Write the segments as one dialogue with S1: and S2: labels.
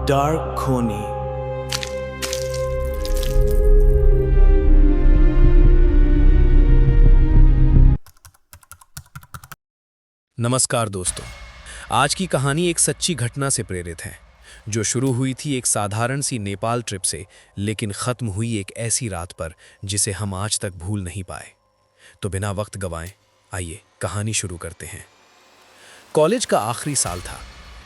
S1: Dark खोनी।
S2: नमस्कार दोस्तों, आज की कहानी एक सच्ची घटना से प्रेरित है जो शुरू हुई थी एक साधारण सी नेपाल ट्रिप से, लेकिन ख़त्म हुई एक ऐसी रात पर जिसे हम आज तक भूल नहीं पाए। तो बिना वक्त गंवाएं, आइए कहानी शुरू करते हैं। कॉलेज का आखिरी साल था।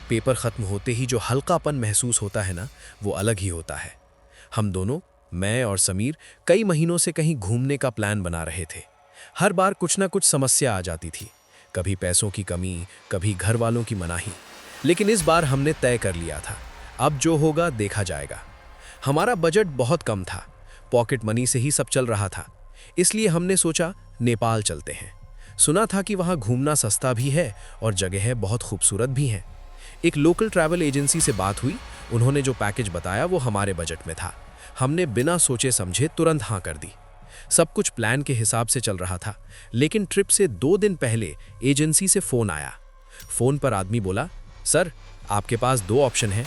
S2: पेपर ख़त्म होते ही जो हल्कापन महसूस होता है ना, वो अलग ही होता है। हम दोनों, मैं और समीर, कई महीनों से कहीं घूमने का प्लान बना रहे थे। हर बार कुछ ना कुछ समस्या आ जाती थी, कभी पैसों की कमी, कभी घर वालों की मनाही। लेकिन इस बार हमने तय कर लिया था, अब जो होगा देखा जाएगा। हमारा बजट बहुत कम था, पॉकेट मनी से ही सब चल रहा था, इसलिए हमने सोचा नेपाल चलते हैं। सुना था कि वहाँ घूमना सस्ता भी है और जगह बहुत खूबसूरत भी हैं। एक लोकल ट्रैवल एजेंसी से बात हुई, उन्होंने जो पैकेज बताया वो हमारे बजट में था। हमने बिना सोचे समझे तुरंत हाँ कर दी। सब कुछ प्लान के हिसाब से चल रहा था, लेकिन ट्रिप से 2 दिन पहले एजेंसी से फ़ोन आया। फ़ोन पर आदमी बोला, सर आपके पास 2 ऑप्शन हैं।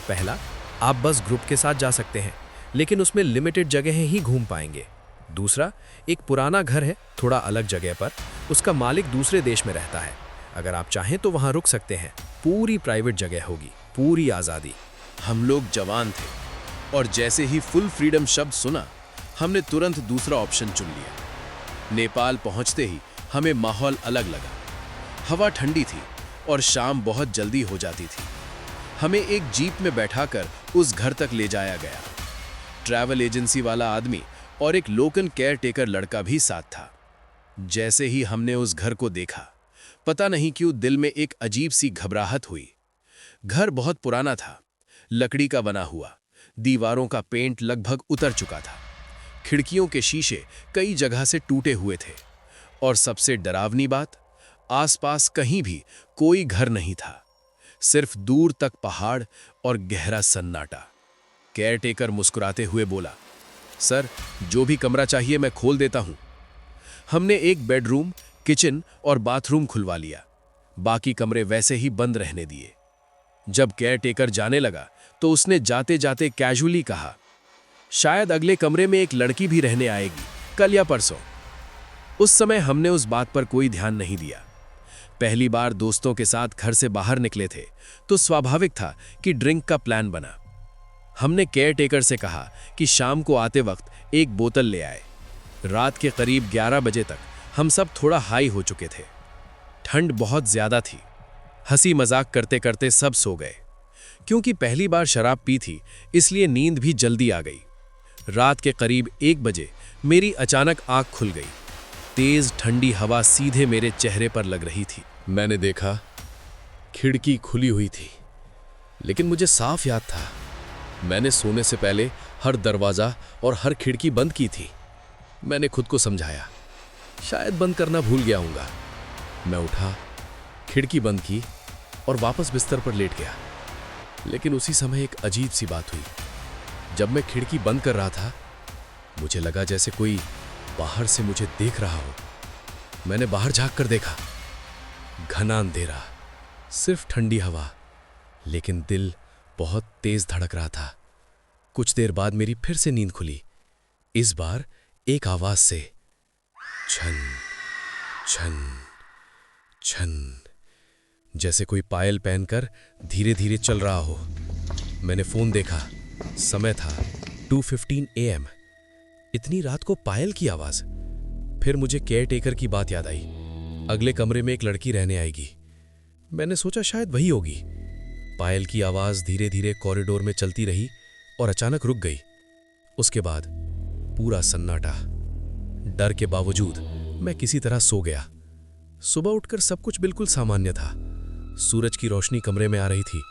S2: पहला, आप बस ग्रुप के साथ जा सकते हैं, लेकिन उसमें लिमिटेड जगहें ही घूम पाएंगे। दूसरा, एक पुराना घर है थोड़ा अलग जगह पर, उसका मालिक दूसरे देश में रहता है। अगर आप चाहें तो वहाँ रुक सकते हैं, पूरी प्राइवेट जगह होगी, पूरी आज़ादी।
S3: हम लोग जवान थे और जैसे ही फुल फ्रीडम शब्द सुना, हमने तुरंत दूसरा ऑप्शन चुन लिया। नेपाल पहुंचते ही हमें माहौल अलग लगा। हवा ठंडी थी और शाम बहुत जल्दी हो जाती थी। हमें एक जीप में बैठाकर उस घर तक ले जाया गया। ट्रैवल एजेंसी वाला आदमी और एक लोकल केयर टेकर लड़का भी साथ था। जैसे ही हमने उस घर को देखा, पता नहीं क्यों दिल में एक अजीब सी घबराहट हुई। घर बहुत पुराना था, लकड़ी का बना हुआ, दीवारों का पेंट लगभग उतर चुका था, खिड़कियों के शीशे कई जगह से टूटे हुए थे, और सबसे डरावनी बात, आसपास कहीं भी कोई घर नहीं था, सिर्फ दूर तक पहाड़ और गहरा सन्नाटा। केयरटेकर मुस्कुराते हुए बोला, सर जो भी कमरा चाहिए मैं खोल देता हूं। हमने एक बेडरूम, किचन और बाथरूम खुलवा लिया, बाकी कमरे वैसे ही बंद रहने दिए। जब केयरटेकर जाने लगा तो उसने जाते जाते कैजुअली कहा, शायद अगले कमरे में एक लड़की भी रहने आएगी, कल या परसों। उस समय हमने उस बात पर कोई ध्यान नहीं दिया। पहली बार दोस्तों के साथ घर से बाहर निकले थे, तो स्वाभाविक था कि ड्रिंक का प्लान बना। हमने केयरटेकर से कहा कि शाम को आते वक्त एक बोतल ले आए। रात के करीब 11 बजे तक हम सब थोड़ा हाई हो चुके थे। ठंड बहुत ज्यादा थी। हंसी मजाक करते करते सब सो गए। क्योंकि पहली बार शराब पी थी, इसलिए नींद भी जल्दी आ गई। रात के करीब 1 बजे मेरी अचानक आंख खुल गई। तेज ठंडी हवा सीधे मेरे चेहरे पर लग रही थी। मैंने देखा, खिड़की खुली हुई थी, लेकिन मुझे साफ याद था मैंने सोने से पहले हर दरवाजा और हर खिड़की बंद की थी। मैंने खुद को समझाया, शायद बंद करना भूल गया हूँगा। मैं उठा, खिड़की बंद की और वापस बिस्तर पर लेट गया। लेकिन उसी समय एक अजीब सी बात हुई। जब मैं खिड़की बंद कर रहा था, मुझे लगा जैसे कोई बाहर से मुझे देख रहा हो। मैंने बाहर झांक कर देखा, घना अंधेरा, सिर्फ ठंडी हवा, लेकिन दिल बहुत तेज धड़क रहा था। कुछ देर बाद मेरी फिर से नींद खुली, इस बार एक आवाज से, छन छन छन, जैसे कोई पायल पहनकर धीरे धीरे चल रहा हो। मैंने फोन देखा, समय था 2:15 AM। इतनी रात को पायल की आवाज। फिर मुझे केयरटेकर की बात याद आई, अगले कमरे में एक लड़की रहने आएगी। मैंने सोचा शायद वही होगी। पायल की आवाज धीरे धीरे कॉरिडोर में चलती रही और अचानक रुक गई। उसके बाद पूरा सन्नाटा। डर के बावजूद मैं किसी तरह सो गया। सुबह उठकर सब कुछ बिल्कुल सामान्य था। सूरज की रोशनी कमरे में आ रही थी।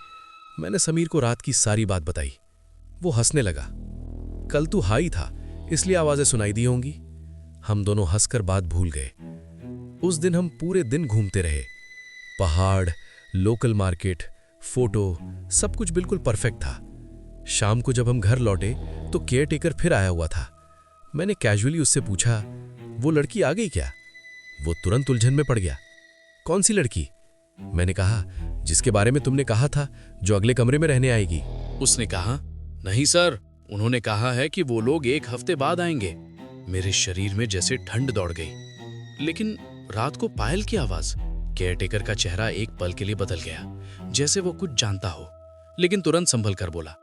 S3: मैंने समीर को रात की सारी बात बताई। वो हंसने लगा। कल तू हाई था, इसलिए आवाजें सुनाई दी होंगी। हम दोनों हंसकर बात भूल गए। उस दिन हम पूरे दिन घूमते रहे। पहाड़, लोकल मार्केट, फोटो, सब कुछ बिल्कुल परफेक्ट था। शाम को जब हम घर लौटे तो केयरटेकर फिर आया हुआ था। मैंने कैजुअली उससे पूछा, वो लड़की आ गई क्या? वो तुरंत उलझन में पड़ गया। कौन सी लड़की? मैंने कहा, जिसके बारे में तुमने कहा था, जो अगले कमरे में रहने आएगी। उसने कहा, नहीं सर, उन्होंने कहा है कि वो लोग 1 हफ्ते बाद आएंगे। मेरे शरीर में जैसे ठंड दौड़ गई। लेकिन रात को पायल की आवाज। केयरटेकर का चेहरा एक पल के लिए बदल गया, जैसे वो कुछ जानता हो, लेकिन तुरंत संभल कर बोला,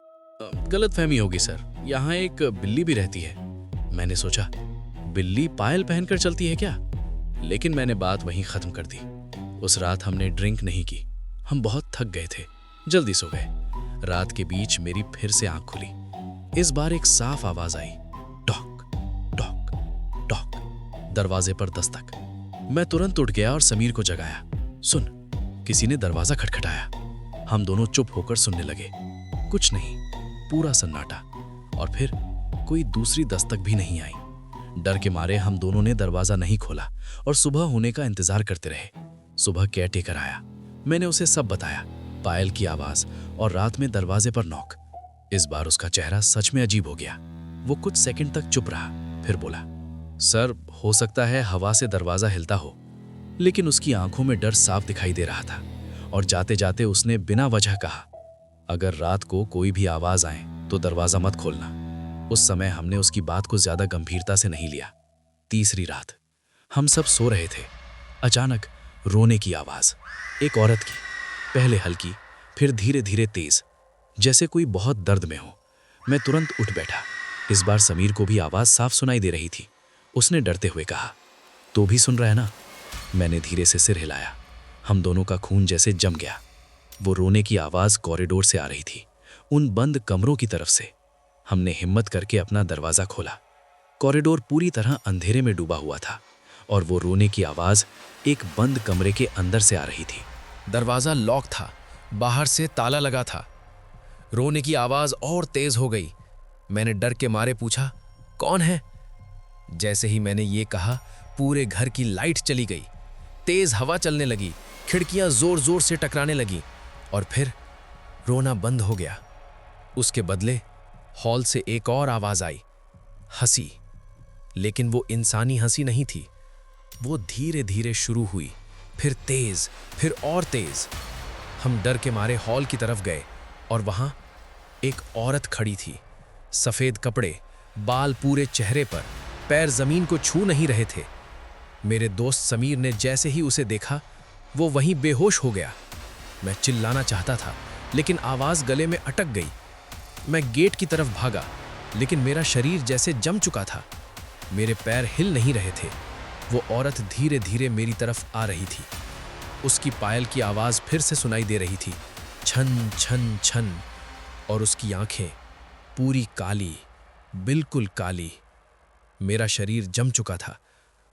S3: गलतफहमी होगी सर, यहाँ एक बिल्ली भी रहती है। मैंने सोचा, बिल्ली पायल पहनकर चलती है क्या? लेकिन मैंने बात वहीं खत्म कर दी। उस रात हमने ड्रिंक नहीं की। हम बहुत थक गए थे, जल्दी सो गए। रात के बीच मेरी फिर से आंख खुली। इस बार एक साफ आवाज आई, टॉक टॉक टॉक। दरवाजे पर दस्तक। मैं तुरंत उठ गया और समीर को जगाया। सुन, किसी ने दरवाजा खटखटाया। हम दोनों चुप होकर सुनने लगे। कुछ नहीं, पूरा सन्नाटा। और फिर कोई दूसरी दस्तक भी नहीं आई। डर के मारे हम दोनों ने दरवाजा नहीं खोला और सुबह होने का इंतजार करते रहे। सुबह केयरटेकर आया। मैंने उसे सब बताया, पायल की आवाज और रात में दरवाजे पर नॉक। इस बार उसका चेहरा सच में अजीब हो गया। वो कुछ सेकंड तक चुप रहा, फिर बोला, सर, हो सकता है हवा से दरवाजा हिलता हो। लेकिन उसकी आंखों में डर साफ दिखाई दे रहा था और जाते जाते उसने बिना वजह कहा, अगर रात को कोई भी आवाज आए तो दरवाजा मत खोलना। उस समय हमने उसकी बात को ज्यादा गंभीरता से नहीं लिया। तीसरी रात, हम सब सो रहे थे। अचानक रोने की आवाज, एक औरत की, पहले हल्की, फिर धीरे धीरे तेज, जैसे कोई बहुत दर्द में हो। मैं तुरंत उठ बैठा। इस बार समीर को भी आवाज साफ सुनाई दे रही थी। उसने डरते हुए कहा, तो भी सुन रहा है ना? मैंने धीरे से सिर हिलाया। हम दोनों का खून जैसे जम गया। वो रोने की आवाज कॉरिडोर से आ रही थी, उन बंद कमरों की तरफ से। हमने हिम्मत करके अपना दरवाजा खोला। कॉरिडोर पूरी तरह अंधेरे में डूबा हुआ था और वो रोने की आवाज एक बंद कमरे के अंदर से आ रही थी।
S2: दरवाजा लॉक था, बाहर से ताला लगा था। रोने की आवाज और तेज हो गई। मैंने डर के मारे पूछा, कौन है? जैसे ही मैंने ये कहा, पूरे घर की लाइट चली गई। तेज हवा चलने लगी, खिड़कियां जोर जोर से टकराने लगी और फिर रोना बंद हो गया। उसके बदले हॉल से एक और आवाज आई, हंसी। लेकिन वो इंसानी हंसी नहीं थी। वो धीरे धीरे शुरू हुई, फिर तेज, फिर और तेज। हम डर के मारे हॉल की तरफ गए और वहां एक औरत खड़ी थी। सफेद कपड़े, बाल पूरे चेहरे पर, पैर जमीन को छू नहीं रहे थे। मेरे दोस्त समीर ने जैसे ही उसे देखा, वो वहीं बेहोश हो गया। मैं चिल्लाना चाहता था, लेकिन आवाज गले में अटक गई। मैं गेट की तरफ भागा, लेकिन मेरा शरीर जैसे जम चुका था। मेरे पैर हिल नहीं रहे थे। वो औरत धीरे धीरे मेरी तरफ आ रही थी। उसकी पायल की आवाज फिर से सुनाई दे रही थी, छन छन छन। और उसकी आंखें पूरी काली, बिल्कुल काली। मेरा शरीर जम चुका था।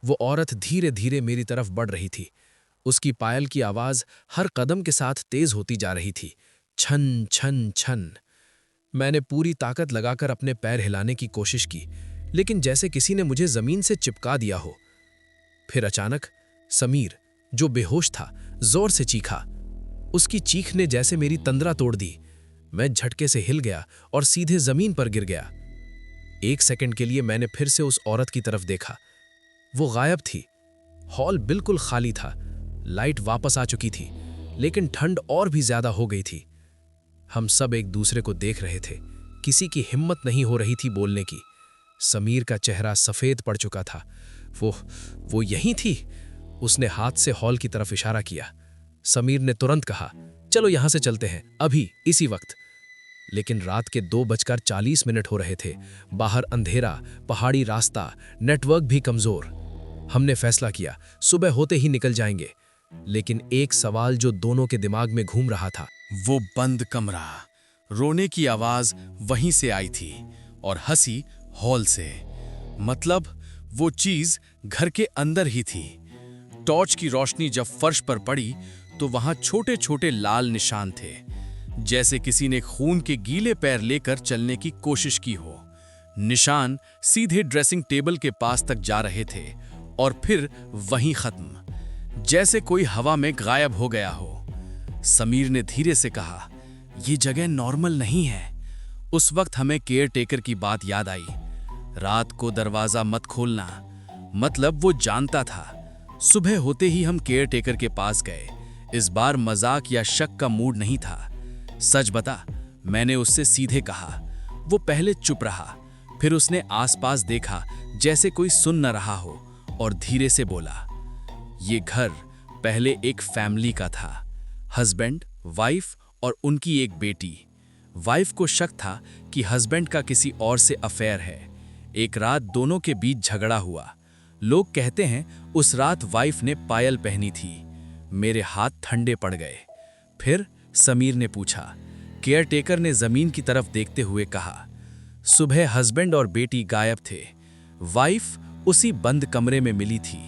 S2: वो औरत धीरे धीरे मेरी तरफ बढ़ रही थी। उसकी पायल की आवाज हर कदम के साथ तेज होती जा रही थी, छन छन छन। मैंने पूरी ताकत लगाकर अपने पैर हिलाने की कोशिश की, लेकिन जैसे किसी ने मुझे जमीन से चिपका दिया हो। फिर अचानक समीर, जो बेहोश था, जोर से चीखा। उसकी चीख ने जैसे मेरी तंद्रा तोड़ दी। मैं झटके से हिल गया और सीधे जमीन पर गिर गया। 1 सेकंड के लिए मैंने फिर से उस औरत की तरफ देखा। वो गायब थी। हॉल बिल्कुल खाली था। लाइट वापस आ चुकी थी, लेकिन ठंड और भी ज्यादा हो गई थी। हम सब एक दूसरे को देख रहे थे। किसी की हिम्मत नहीं हो रही थी बोलने की। समीर का चेहरा सफेद पड़ चुका था। वो यहीं थी। उसने हाथ से हॉल की तरफ इशारा किया। समीर ने तुरंत कहा, चलो यहां से चलते हैं, अभी, इसी वक्त। लेकिन रात के 2:40 हो रहे थे। बाहर अंधेरा, पहाड़ी रास्ता, नेटवर्क भी कमजोर। हमने फैसला किया, सुबह होते ही निकल जाएंगे। लेकिन एक सवाल जो दोनों के दिमाग में घूम रहा था,
S3: वो बंद कमरा, रोने की आवाज वहीं से आई थी और हंसी हॉल से। मतलब वो चीज घर के अंदर ही थी। टॉर्च की रोशनी जब फर्श पर पड़ी तो वहां छोटे छोटे लाल निशान थे, जैसे किसी ने खून के गीले पैर लेकर चलने की कोशिश की हो। निशान सीधे ड्रेसिंग टेबल के पास तक जा रहे थे और फिर वहीं खत्म, जैसे कोई हवा में गायब हो गया हो। समीर ने धीरे से कहा, यह जगह नॉर्मल नहीं है। उस वक्त हमें केयर टेकर की बात याद आई, रात को दरवाजा मत खोलना। मतलब वो जानता था। सुबह होते ही हम केयर टेकर के पास गए। इस बार मजाक या शक का मूड नहीं था। सच बता, मैंने उससे सीधे कहा। वो पहले चुप रहा, फिर उसने आसपास देखा जैसे कोई सुन न रहा हो और धीरे से बोला, ये घर पहले एक फैमिली का था, हस्बैंड, वाइफ और उनकी एक बेटी। वाइफ को शक था कि हस्बैंड का किसी और से अफेयर है। एक रात दोनों के बीच झगड़ा हुआ। लोग कहते हैं उस रात वाइफ ने पायल पहनी थी। मेरे हाथ ठंडे पड़ गए। फिर समीर ने पूछा। केयरटेकर ने जमीन की तरफ देखते हुए कहा, सुबह हस्बैंड और बेटी गायब थे। वाइफ उसी बंद कमरे में मिली थी,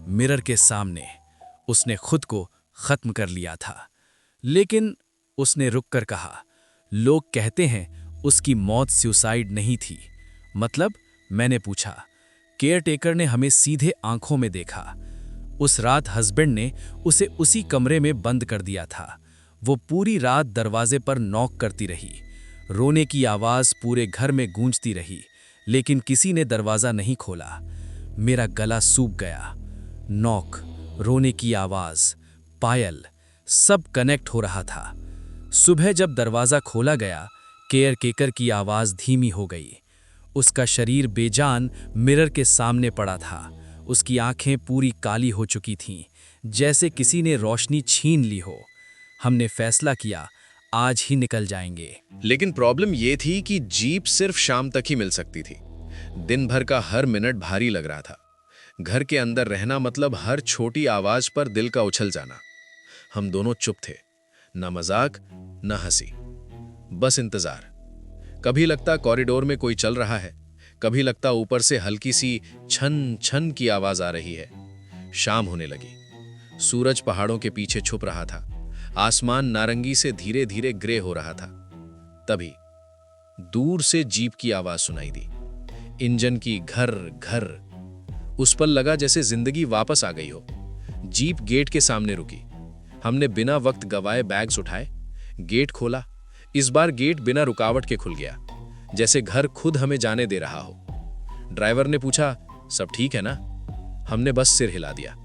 S3: मिरर के सामने। उसने खुद को खत्म कर लिया था। लेकिन उसने रुककर कहा, लोग कहते हैं उसकी मौत सुसाइड नहीं थी। मतलब? मैंने पूछा। केयरटेकर ने हमें सीधे आंखों में देखा। उस रात हस्बैंड ने उसे उसी कमरे में बंद कर दिया था। वो पूरी रात दरवाजे पर नॉक करती रही। रोने की आवाज पूरे घर में गूंजती रही, लेकिन किसी ने दरवाजा नहीं खोला। मेरा गला सूख गया। नॉक, रोने की आवाज, पायल, सब कनेक्ट हो रहा था। सुबह जब दरवाजा खोला गया, केयरटेकर की आवाज धीमी हो गई। उसका शरीर बेजान मिरर के सामने पड़ा था। उसकी आंखें पूरी काली हो चुकी थीं, जैसे किसी ने रोशनी छीन ली हो। हमने फैसला किया, आज ही निकल जाएंगे।
S1: लेकिन प्रॉब्लम ये थी कि जीप सिर्फ शाम तक ही मिल सकती थी। दिन भर का हर मिनट भारी लग रहा था। घर के अंदर रहना मतलब हर छोटी आवाज पर दिल का उछल जाना। हम दोनों चुप थे, न मजाक न हंसी, बस इंतजार। कभी लगता कॉरिडोर में कोई चल रहा है, कभी लगता ऊपर से हल्की सी छन छन की आवाज आ रही है। शाम होने लगी। सूरज पहाड़ों के पीछे छुप रहा था। आसमान नारंगी से धीरे धीरे ग्रे हो रहा था। तभी दूर से जीप की आवाज सुनाई दी। इंजन की घर घर। उस पर लगा जैसे जिंदगी वापस आ गई हो। जीप गेट के सामने रुकी। हमने बिना वक्त गवाए बैग्स उठाए, गेट खोला। इस बार गेट बिना रुकावट के खुल गया, जैसे घर खुद हमें जाने दे रहा हो। ड्राइवर ने पूछा, सब ठीक है ना? हमने बस सिर हिला दिया।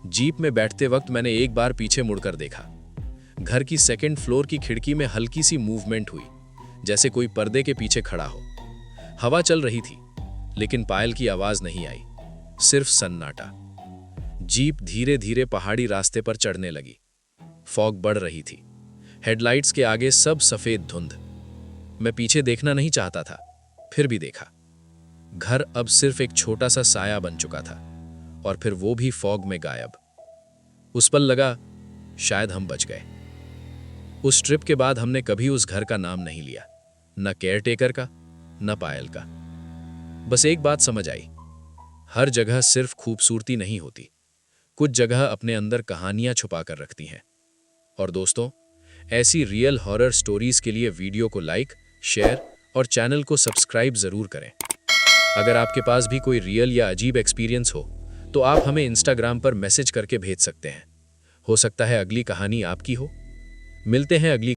S1: जीप में बैठते वक्त मैंने एक बार पीछे मुड़कर देखा। घर की सेकंड फ्लोर की खिड़की में हल्की सी मूवमेंट हुई, जैसे कोई पर्दे के पीछे खड़ा हो। हवा चल रही थी, लेकिन पायल की आवाज नहीं आई, सिर्फ सन्नाटा। जीप धीरे धीरे पहाड़ी रास्ते पर चढ़ने लगी। फॉग बढ़ रही थी। हेडलाइट्स के आगे सब सफेद धुंध। मैं पीछे देखना नहीं चाहता था, फिर भी देखा। घर अब सिर्फ एक छोटा सा साया बन चुका था, और फिर वो भी फॉग में गायब। उस पल लगा शायद हम बच गए। उस ट्रिप के बाद हमने कभी उस घर का नाम नहीं लिया, न केयरटेकर का, न पायल का। बस एक बात समझ आई, हर जगह सिर्फ खूबसूरती नहीं होती, कुछ जगह अपने अंदर कहानियां छुपा कर रखती हैं। और दोस्तों, ऐसी रियल हॉरर स्टोरीज के लिए वीडियो को लाइक, शेयर और चैनल को सब्सक्राइब जरूर करें। अगर आपके पास भी कोई रियल या अजीब एक्सपीरियंस हो, तो आप हमें इंस्टाग्राम पर मैसेज करके भेज सकते हैं। हो सकता है अगली कहानी आपकी हो। मिलते हैं अगली